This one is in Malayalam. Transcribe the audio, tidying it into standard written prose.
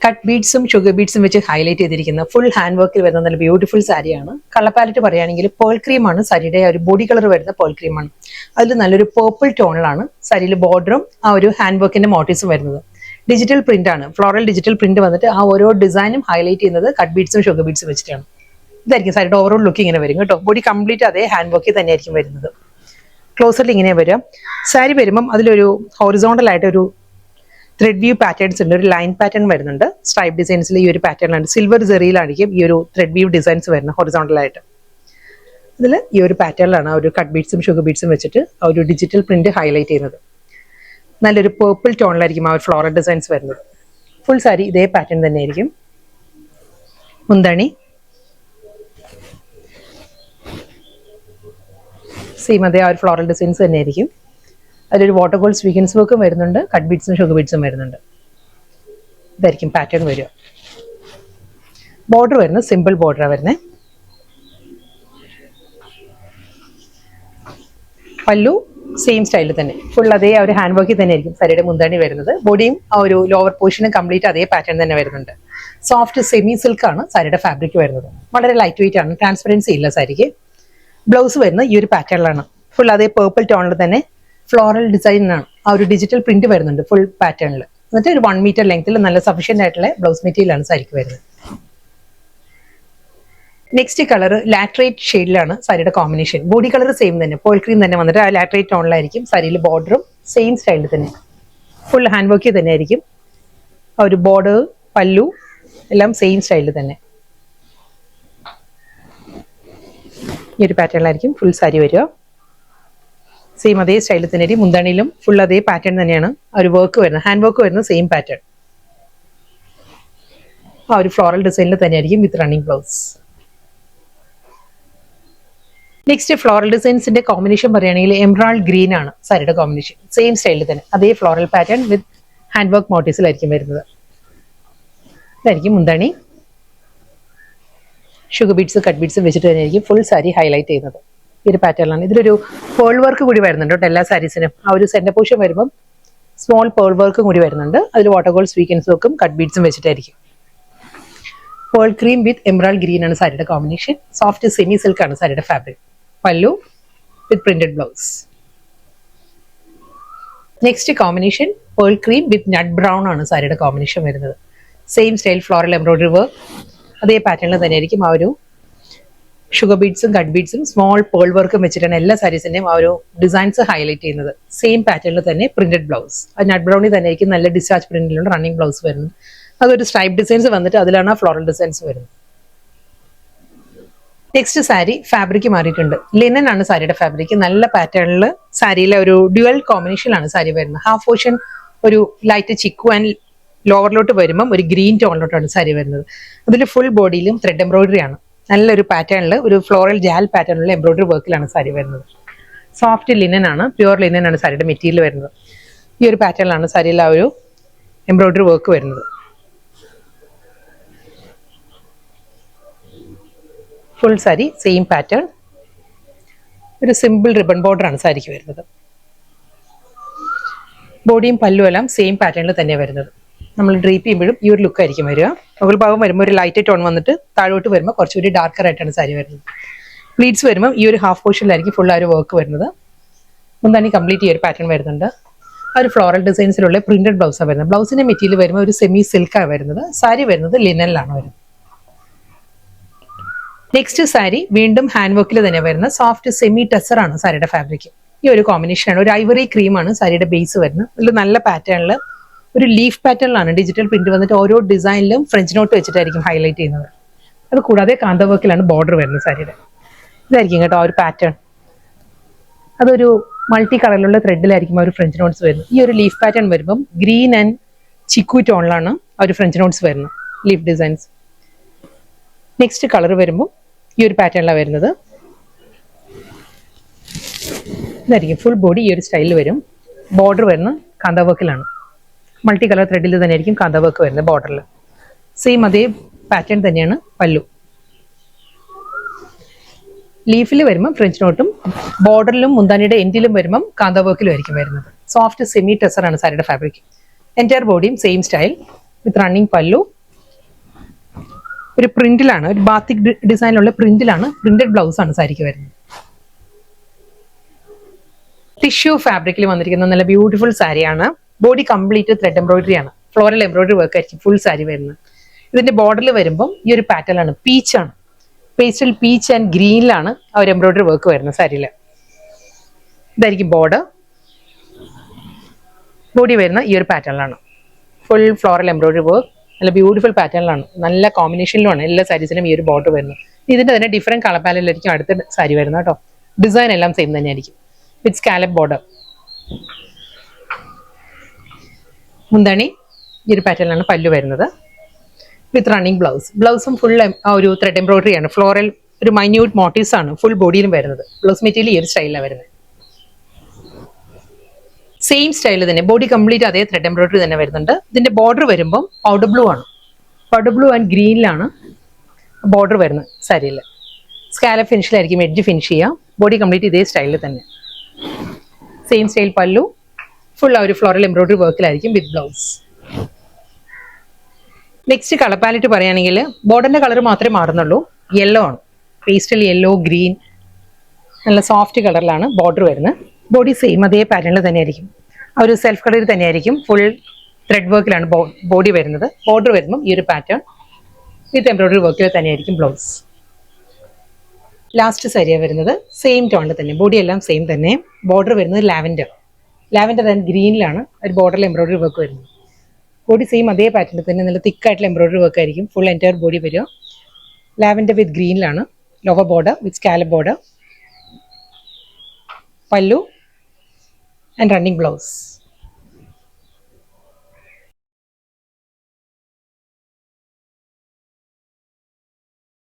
കട്ട് ബീഡ്സും ഷുഗർ ബീഡ്സും വെച്ച് ഹൈലൈറ്റ് ചെയ്തിരിക്കുന്ന ഫുൾ ഹാൻഡ് വർക്കിൽ വരുന്ന നല്ല ബ്യൂട്ടിഫുൾ സാരിയാണ്. കളർ പാലറ്റ് പറയുകയാണെങ്കിൽ പേൾ ക്രീമാണ് സാരിയുടെ ഒരു ബോഡി കളർ വരുന്ന പേൾ ക്രീമാണ്. അതിൽ നല്ലൊരു പേർപ്പിൾ ടോണിലാണ് സാരിയിൽ ബോർഡറും ആ ഒരു ഹാൻഡ് വർക്കിന്റെ മോട്ടീവ്സും വരുന്നത്. ഡിജിറ്റൽ പ്രിന്റ് ആണ്, ഫ്ലോറൽ ഡിജിറ്റൽ പ്രിന്റ് വന്നിട്ട് ആ ഓരോ ഡിസൈനും ഹൈലൈറ്റ് ചെയ്യുന്നത് കട്ട് ബീഡ്സും ഷുഗർ ബീഡ്സും വെച്ചിട്ടാണ്. ഇതായിരിക്കും സാരിയുടെ ഓവറോൾ ലുക്ക് ഇങ്ങനെ വരും കേട്ടോ. ബോഡി കംപ്ലീറ്റ് അതേ ഹാൻഡ് വർക്കിൽ തന്നെയായിരിക്കും വരുന്നത്. ക്ലോസറിൽ ഇങ്ങനെ വരാം. സാരി വരുമ്പം അതിലൊരു ഹോറിസോണ്ടൽ ആയിട്ട് ഒരു ത്രെഡ് വ്യൂ പാറ്റേൺസ് ഉണ്ട്, ഒരു ലൈൻ പാറ്റേൺ വരുന്നുണ്ട്. സ്ട്രൈപ്പ് ഡിസൈൻസിൽ ഈ ഒരു പാറ്റേൺ സിൽവർ ജെറിയിലായിരിക്കും ഈ ഒരു ത്രെഡ് വ്യൂ ഡിസൈൻസ് വരുന്നത് ഹൊറിസോണ്ടൽ ആയിട്ട്. ഇതിൽ ഈ ഒരു പാറ്റേണിലാണ് ആ ഒരു കട്ട് ബീഡ്സും ഷുഗർ ബീഡ്സും വെച്ചിട്ട് ആ ഒരു ഡിജിറ്റൽ പ്രിന്റ് ഹൈലൈറ്റ് ചെയ്യുന്നത്. നല്ലൊരു പേർപ്പിൾ ടോണിലായിരിക്കും ആ ഒരു ഫ്ലോറൽ ഡിസൈൻസ് വരുന്നത്. ഫുൾ സാരി ഇതേ പാറ്റേൺ തന്നെയായിരിക്കും. മുന്താണി സെയിം അതേ ആ ഒരു ഫ്ലോറൽ ഡിസൈൻസ് തന്നെയായിരിക്കും. അതിലൊരു വാട്ടർ ഗോൾഡ് സ്വീക്വൻസ് വർക്കും വരുന്നുണ്ട്, കട്ട് ബീഡ്സും ഷുഗർ ബീഡ്സും വരുന്നുണ്ട്. ഇതായിരിക്കും പാറ്റേൺ വരിക. ബോർഡർ വരുന്നത് സിമ്പിൾ ബോർഡറാണ് വരുന്നത്. പല്ലു സെയിം സ്റ്റൈലിൽ തന്നെ ഫുൾ അതേ ആ ഒരു ഹാൻഡ് വർക്കിൽ തന്നെ ആയിരിക്കും സാരിയുടെ മുന്താണി വരുന്നത്. ബോഡിയും ആ ഒരു ലോവർ പോർഷനും കംപ്ലീറ്റ് അതേ പാറ്റേൺ തന്നെ വരുന്നുണ്ട്. സോഫ്റ്റ് സെമി സിൽക്ക് ആണ് സാരിയുടെ ഫാബ്രിക് വരുന്നത്. വളരെ ലൈറ്റ് വെയിറ്റ് ആണ്, ട്രാൻസ്പെറൻസി ഇല്ല സാരിക്ക്. ബ്ലൗസ് വരുന്നത് ഈ ഒരു പാറ്റേണിലാണ്. ഫുൾ അതേ പേർപ്പിൾ ടോണിൽ തന്നെ ഫ്ലോറൽ ഡിസൈനാണ്. ആ ഒരു ഡിജിറ്റൽ പ്രിന്റ് വരുന്നുണ്ട് ഫുൾ പാറ്റേണിൽ. എന്നിട്ട് ഒരു 1 മീറ്റർ ലെങ്ത്തിൽ നല്ല സഫീഷ്യന്റ് ആയിട്ടുള്ള ബ്ലൗസ് മെറ്റീരിയലാണ് സാരിക്ക് വരുന്നത്. നെക്സ്റ്റ് കളർ ലാട്രേറ്റ് ഷെയ്ഡിലാണ് സാരിയുടെ കോമ്പിനേഷൻ. ബോഡി കളർ സെയിം തന്നെ, പേൾ ക്രീം തന്നെ വന്നിട്ട് ആ ലാട്രേറ്റ് ടോണിലായിരിക്കും. സാരിയിൽ ബോർഡറും സെയിം സ്റ്റൈലിൽ തന്നെ ഫുൾ ഹാൻഡ് വർക്ക് തന്നെ ആയിരിക്കും. ആ ഒരു ബോർഡർ പല്ലു എല്ലാം സെയിം സ്റ്റൈലിൽ തന്നെ ഈ ഒരു പാറ്റേണിലായിരിക്കും ഫുൾ സാരി വരിക. സെയിം അതേ സ്റ്റൈലിൽ തന്നെ ആയിരിക്കും. മുന്താണിയിലും ഫുൾ അതേ പാറ്റേൺ തന്നെയാണ് ആ ഒരു വർക്ക് വരുന്നത്. ഹാൻഡ് വർക്ക് വരുന്നത് സെയിം പാറ്റേൺ. ആ ഒരു ഫ്ലോറൽ ഡിസൈനിൽ തന്നെയായിരിക്കും with running blouse. Next floral ഡിസൈൻസിന്റെ കോമ്പിനേഷൻ പറയുകയാണെങ്കിൽ എംറാൾഡ് ഗ്രീൻ ആണ് സാരിയുടെ കോമ്പിനേഷൻ. സെയിം സ്റ്റൈലിൽ തന്നെ അതേ floral pattern with hand work മോട്ടീവ്സിലായിരിക്കും വരുന്നത്. ഇതായിരിക്കും മുന്താണി. ഷുഗർ ബീഡ്സും കട്ട് ബീഡ്സും വെച്ചിട്ട് തന്നെയായിരിക്കും ഫുൾ സാരി ഹൈലൈറ്റ് ചെയ്യുന്നത്. ഈ ഒരു പാറ്റേണിലാണ്. ഇതിലൊരു പേൾ വർക്ക് കൂടി വരുന്നുണ്ട് കേട്ടോ എല്ലാ സാരീസിനും. ആ ഒരു സെന്റർ പോർഷൻ വരുമ്പം സ്മോൾ പേൾ വർക്കും കൂടി വരുന്നുണ്ട്. അതിൽ വാട്ടർ ഗോൾഡ് സ്വീക്വൻസ് വർക്കും കട്ട് ബീഡ്സും വെച്ചിട്ടായിരിക്കും. Pearl cream with emerald green ആണ് സാരിയുടെ കോമ്പിനേഷൻ. സോഫ്റ്റ് സെമി സിൽക്ക് ആണ് സാരിയുടെ ഫാബ്രിക്. പല്ലു വിത്ത് printed blouse. Next combination pearl cream വിത്ത് നട്ട് ബ്രൗൺ ആണ് സാരിയുടെ കോമ്പിനേഷൻ വരുന്നത്. Same style floral embroidery work അതേ പാറ്റേണിൽ തന്നെയായിരിക്കും. ആ ഒരു ഷുഗർ ബീഡ്സും കട്ട് ബീഡ്സും സ്മോൾ പേൾ വർക്കും വെച്ചിട്ടാണ് എല്ലാ സാരീസിന്റെയും ആ ഒരു ഡിസൈൻസ് ഹൈലൈറ്റ് ചെയ്യുന്നത്. സെയിം പാറ്റേണിൽ തന്നെ പ്രിന്റഡ് ബ്ലൗസ്. അത് നട്ട് ബ്രൗണിൽ തന്നെ ആയിരിക്കും നല്ല ഡിസ്ചാർജ് പ്രിന്റിലുള്ള റണ്ണിങ് ബ്ലൗസ് വരുന്നത്. അതൊരു സ്ട്രൈപ്പ് ഡിസൈൻസ് വന്നിട്ട് അതിലാണ് ഫ്ലോറൽ ഡിസൈൻസ് വരുന്നത്. നെക്സ്റ്റ് സാരി ഫാബ്രിക് മാറിയിട്ടുണ്ട്. ലിനൻ ആണ് സാരിയുടെ ഫാബ്രിക്. നല്ല പാറ്റേണിൽ സാരിയിലെ ഒരു ഡ്യുവൽ കോമ്പിനേഷനിലാണ് സാരി വരുന്നത്. ഹാഫ് പോർഷൻ ഒരു ലൈറ്റ് ചിക്കു ആൻഡ് ലോവറിലോട്ട് വരുമ്പം ഒരു ഗ്രീൻ ടോണിലോട്ടാണ് സാരി വരുന്നത്. അതിൽ ഫുൾ ബോഡിയിലും ത്രെഡ് എംബ്രോയിഡറി ആണ്. നല്ലൊരു പാറ്റേണിൽ ഒരു ഫ്ലോറൽ ജാൽ പാറ്റേണിലുള്ള എംബ്രോയിഡറി വർക്കിലാണ് സാരി വരുന്നത്. സോഫ്റ്റ് ലിനൻ ആണ്, പ്യുവർ ലിനൻ ആണ് സാരിയുടെ മെറ്റീരിയൽ വരുന്നത്. ഈ ഒരു പാറ്റേണിലാണ് സാരിയിൽ ആ ഒരു എംബ്രോയിഡറി വർക്ക് വരുന്നത്. Full sari same pattern. ഒരു സിമ്പിൾ റിബൺ ബോർഡർ ആണ് സാരിക്ക് വരുന്നത്. ബോഡിയും പല്ലും എല്ലാം സെയിം പാറ്റേണിൽ തന്നെയാണ് വരുന്നത്. നമ്മൾ ഡ്രീപ്പ് ചെയ്യുമ്പോഴും ഈ ഒരു ലുക്ക് ആയിരിക്കും വരിക. മുകൾ ഭാഗം വരുമ്പോൾ ഒരു ലൈറ്റ് ടോൺ വന്നിട്ട് താഴോട്ട് വരുമ്പോൾ കുറച്ചുകൂടി ഡാർക്കർ ആയിട്ടാണ് സാരി വരുന്നത്. പ്ലീറ്റ്സ് വരുമ്പോൾ ഈ ഒരു ഹാഫ് പോർഷനിലായിരിക്കും ഫുൾ ആ ഒരു വർക്ക് വരുന്നത്. മുന്താണി കംപ്ലീറ്റ് ഈ ഒരു പാറ്റേൺ വരുന്നുണ്ട്. ആ ഒരു ഫ്ലോറൽ ഡിസൈൻസിലുള്ള പ്രിന്റഡ് ബ്ലൗസാണ് വരുന്നത്. ബ്ലൗസിന്റെ മെറ്റീരിയൽ വരുമ്പോൾ ഒരു സെമി സിൽക്കാണ് വരുന്നത്. സാരി വരുന്നത് ലിനനിലാണ് വരുന്നത്. നെക്സ്റ്റ് സാരി വീണ്ടും ഹാൻഡ് വർക്കിൽ തന്നെ വരുന്ന സോഫ്റ്റ് സെമി ടെസർ ആണ് സാരിയുടെ ഫാബ്രിക്. ഈ ഒരു കോമ്പിനേഷനാണ്. ഒരു ഐവറി ക്രീമാണ് സാരിയുടെ ബേസ് വരുന്നത്. ഇതിൽ നല്ല പാറ്റേണിൽ ഒരു ലീഫ് പാറ്റേണിലാണ് ഡിജിറ്റൽ പ്രിന്റ് വന്നിട്ട് ഓരോ ഡിസൈനിലും ഫ്രഞ്ച് നോട്ട് വെച്ചിട്ടായിരിക്കും ഹൈലൈറ്റ് ചെയ്യുന്നത്. അത് കൂടാതെ കാന്ത വർക്കിലാണ് ബോർഡർ വരുന്നത് സാരിയുടെ. ഇതായിരിക്കും കേട്ടോ ആ ഒരു പാറ്റേൺ. അതൊരു മൾട്ടി കളറിലുള്ള ത്രെഡിലായിരിക്കും ആ ഒരു ഫ്രഞ്ച് നോട്ട്സ് വരുന്നത്. ഈ ഒരു ലീഫ് പാറ്റേൺ വരുമ്പം ഗ്രീൻ ആൻഡ് ചിക്കു ടോണിലാണ് ആ ഒരു ഫ്രഞ്ച് നോട്ട്സ് വരുന്നത്, ലീഫ് ഡിസൈൻസ്. നെക്സ്റ്റ് കളർ വരുമ്പോൾ ഈ ഒരു പാറ്റേണിലാണ് വരുന്നത്. ഇതായിരിക്കും ഫുൾ ബോഡി ഈ ഒരു സ്റ്റൈലിൽ വരും. ബോർഡർ വരുന്ന കാന്ത വർക്കിലാണ്. മൾട്ടി കളർ ത്രെഡിൽ തന്നെയായിരിക്കും കാന്ത വർക്ക് വരുന്നത് ബോർഡറിൽ. സെയിം അതേ പാറ്റേൺ തന്നെയാണ് പല്ലു. ലീഫിൽ വരുമ്പം ഫ്രഞ്ച് നോട്ടും ബോർഡറിലും മുന്താനിയുടെ എൻഡിലും വരുമ്പം കാന്ത വർക്കിലും ആയിരിക്കും വരുന്നത്. സോഫ്റ്റ് സെമി ടെസർ ആണ് സാരിയുടെ ഫാബ്രിക്. എൻറ്റയർ ബോഡിയും same style with running pallu ഒരു പ്രിന്റിലാണ്, ഒരു ബാത്തിക് ഡിസൈനിലുള്ള പ്രിന്റിലാണ്, പ്രിന്റഡ് ബ്ലൗസ് ആണ് സാരിക്ക് വരുന്നത്. ടിഷ്യൂ ഫാബ്രിക്കിൽ വന്നിരിക്കുന്ന നല്ല ബ്യൂട്ടിഫുൾ സാരിയാണ്. ബോഡി കംപ്ലീറ്റ് ത്രെഡ് എംബ്രോയിഡറി ആണ്, ഫ്ലോറൽ എംബ്രോയിഡറി വർക്ക് ആയിരിക്കും ഫുൾ സാരി വരുന്നത്. ഇതിന്റെ ബോർഡറിൽ വരുമ്പം ഈ ഒരു പാറ്റേൺ ആണ്, പീച്ചാണ്, പേസ്റ്റൽ പീച്ച് ആൻഡ് ഗ്രീനിലാണ് ആ ഒരു എംബ്രോയിഡറി വർക്ക് വരുന്നത് സാരിയിൽ. ഇതായിരിക്കും ബോർഡർ. ബോഡി വരുന്ന ഈ ഒരു പാറ്റേണിലാണ്, ഫുൾ ഫ്ലോറൽ എംബ്രോയിഡറി വർക്ക്, നല്ല ബ്യൂട്ടിഫുൾ പാറ്റേണിലാണ്, നല്ല കോമ്പിനേഷനിലുമാണ് എല്ലാ സാരീസിലും ഈ ഒരു ബോർഡർ വരുന്നത്. ഇതിന്റെ തന്നെ ഡിഫറെന്റ് കളർ പാലറ്റിലായിരിക്കും അടുത്ത സാരി വരുന്നത് കേട്ടോ. ഡിസൈൻ എല്ലാം സെയിം തന്നെയായിരിക്കും, വിത്ത് സ്കാലപ്പ് ബോർഡർ. മുന്താണി ഈ ഒരു പാറ്റേണിലാണ് പല്ലു വരുന്നത്, വിത്ത് റണ്ണിങ് ബ്ലൗസ്. ബ്ലൗസും ഫുൾ ഒരു ത്രെഡ് എംബ്രോയിഡറി ആണ്, ഫ്ലോറൽ ഒരു മൈന്യൂട്ട് മോട്ടീവ്സ് ആണ് ഫുൾ ബോഡിയിലും വരുന്നത്. ബ്ലൗസ് മെറ്റീരിയൽ ഈ ഒരു സ്റ്റൈലിലാണ് വരുന്നത്. സെയിം സ്റ്റൈൽ തന്നെ ബോഡി കംപ്ലീറ്റ് അതേ ത്രെഡ് എംബ്രോയിഡറി തന്നെ വരുന്നുണ്ട്. ഇതിന്റെ ബോർഡർ വരുമ്പം പൗഡർ ബ്ലൂ ആണ്, പൗഡർ ബ്ലൂ ആൻഡ് ഗ്രീനിലാണ് ബോർഡർ വരുന്നത് സാരിയിൽ. സ്കാലപ്പ് ഫിനിഷിലായിരിക്കും എഡ്ജ് ഫിനിഷ് ചെയ്യാം. ബോഡി കംപ്ലീറ്റ് ഇതേ സ്റ്റൈലിൽ തന്നെ, സെയിം സ്റ്റൈൽ പല്ലു, ഫുൾ ആ ഒരു floral embroidery വർക്കിലായിരിക്കും with blouse. Next colour palette പറയുകയാണെങ്കിൽ ബോർഡറിന്റെ കളർ മാത്രമേ മാറുന്നുള്ളൂ. യെല്ലോ ആണ്, പേസ്റ്റൽ യെല്ലോ ഗ്രീൻ, നല്ല സോഫ്റ്റ് കളറിലാണ് ബോർഡർ വരുന്നത്. ബോഡി സെയിം അതേ പാറ്റേണിൽ തന്നെയായിരിക്കും, ആ ഒരു സെൽഫ് കളറിൽ തന്നെയായിരിക്കും, ഫുൾ ത്രെഡ് വർക്കിലാണ് ബോഡി വരുന്നത്. ബോർഡർ വരുമ്പം ഈ ഒരു പാറ്റേൺ വിത്ത് എംബ്രോയിഡറി വർക്കിൽ തന്നെയായിരിക്കും ബ്ലൗസ്. ലാസ്റ്റ് സാരിയാണ് വരുന്നത് സെയിം ടോണിൽ തന്നെ, ബോഡി എല്ലാം സെയിം തന്നെ. ബോർഡർ വരുന്നത് ലാവൻഡർ ആൻഡ് ഗ്രീനിലാണ് ഒരു ബോർഡറിൽ എംബ്രോയിഡറി വർക്ക് വരുന്നത്. ബോഡി സെയിം അതേ പാറ്റേണിൽ തന്നെ, നല്ല തിക്കായിട്ടുള്ള എംബ്രോയിഡറി വർക്ക് ആയിരിക്കും ഫുൾ എൻറ്റയർ ബോഡി വരിക. ലാവൻഡർ വിത്ത് ഗ്രീനിലാണ് lower border with scallop border, pallu and running blouse.